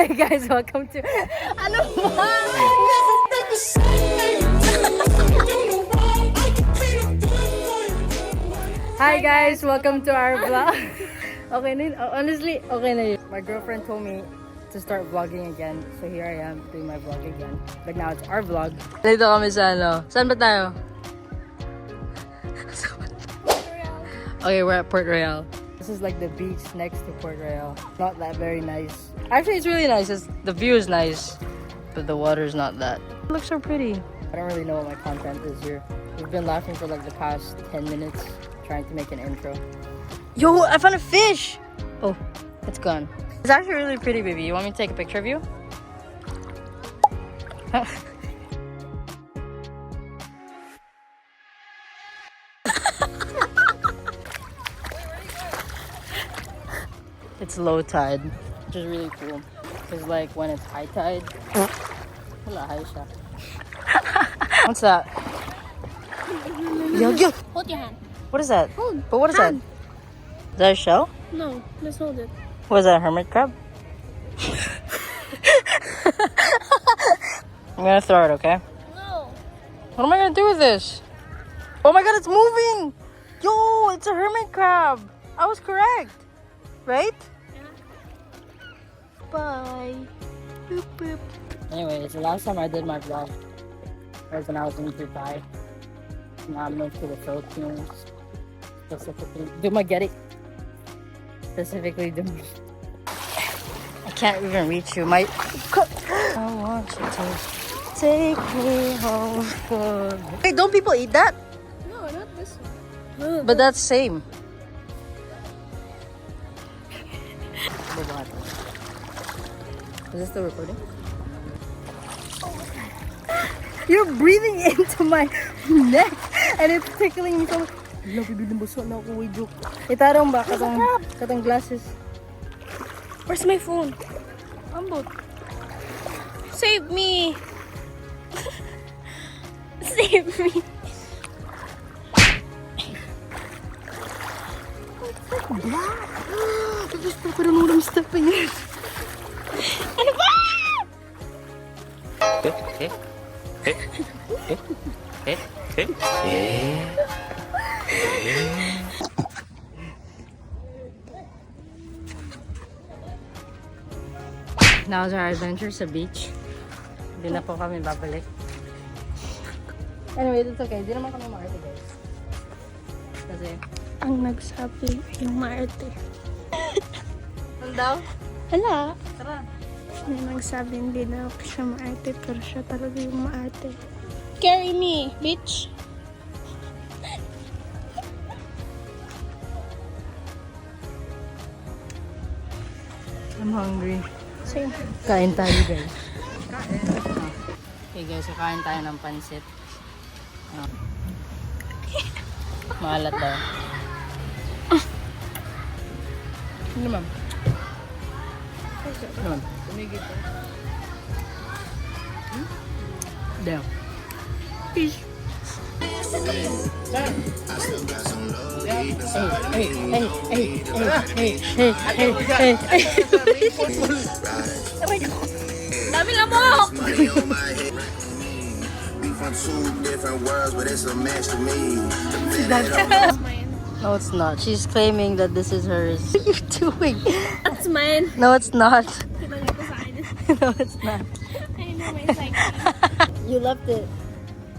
Hi guys, welcome to... Ano ba? Hi guys, welcome to our vlog. Okay na yun. Honestly, okay na yun. My girlfriend told me to start vlogging again. So here I am doing my vlog again. But now it's our vlog. Dito kami sa ano. Saan ba tayo? Okay, we're at Port Royal. This is like the beach next to Port Royal. Not that very nice. Actually, it's really nice. The view is nice, but the water's not that. It looks so pretty. I don't really know what my content is here. We've been laughing for like the past 10 minutes trying to make an intro. Yo, I found a fish! Oh, it's gone. It's actually really pretty, baby. You want me to take a picture of you? It's low tide, which is really cool. Because like when it's high tide, what's that? Yo. Hold your hand. What is that? Hold. But what is Hand. that? Is that a shell? No, just hold it. What is that, a hermit crab? I'm gonna throw it, okay? No. What am I gonna do with this? Oh my god, it's moving! Yo, it's a hermit crab! I was correct! Right? Yeah. Bye. Boop, boop. Anyway, it's the last time I did my vlog. Was when I was in Dubai. Now I moved to the Philippines. Specifically, Dumaguete. Specifically, I can't even reach you. I want you to take me home. Wait, don't people eat that? No, not this one. But that's same. Is this still recording? You're breathing into my neck and it's tickling me so much. Hello, bibili mo na ako, wait, joke. Itarong ba? Katong glasses. Where's my phone? Ambot. Save me. Save me. It's like black. I just I don't know what I'm stepping in. Ano ba? Now is our adventure sa beach. Hindi na po kami babalik. Anyway, it's okay. Hindi naman kami maarte, guys. Kasi, Ang nagsabi yung maarte. ano daw? Hala. Tara. May nagsabi hindi na ako siya maarte pero siya talaga yung maarte. Carry me, bitch. I'm hungry. Same. Kain tayo, guys. Okay, guys. Kakain tayo ng pansit. Maalat daw. Ano naman? Ano naman? Tumigil ko. Damn. Fish. Dami lamok! From two different worlds, but it's a match to me. That's mine. No, it's not. She's claiming that this is hers. What are you doing? That's mine. No, it's not. Kinang ito sa akin. No, it's not. I know my cycle. You left it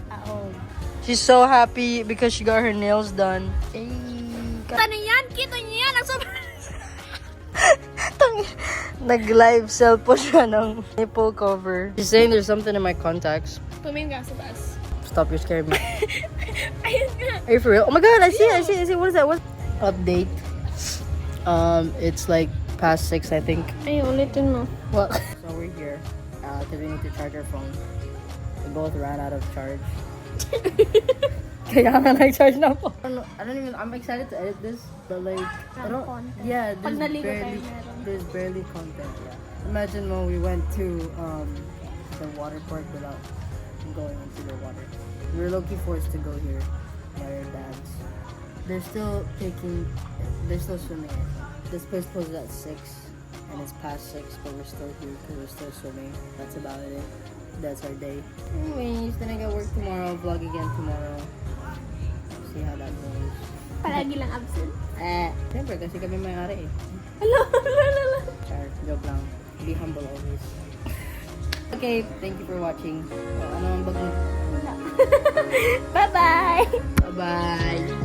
at home. She's so happy because she got her nails done. Hey, Ano yan? Kita niyo yan? Ang sobrang... Nag-live sell po siya ng nipple cover. She's saying there's something in my contacts. Tumingin ka sa taas. Stop, you're scaring me. Ayun nga. Are you for real? Oh my god, I see. What is that? What? Update. It's like past 6, I think. Ay, ulitin mo. Well, so we're here because we need to charge our phone. We both ran out of charge. Kaya nga nag-charge na po. I'm excited to edit this, but like, I don't, Content. yeah, Pag naligo tayo meron. there's barely content, yeah. Imagine when we went to the water park without going into the water. We were low-key forced to go here by our dads. They're still swimming, I think. This place closes at 6, And it's past 6, but we're still here because we're still swimming. That's about it. That's our day. Anyways, then I got work tomorrow. Vlog again tomorrow. See how that goes. Palagi lang absent. Siyempre, kasi kami may-ari eh. Char, joke lang. Be humble always. Okay, thank you for watching. Ano ang bag mo? Bye-bye! Bye-bye!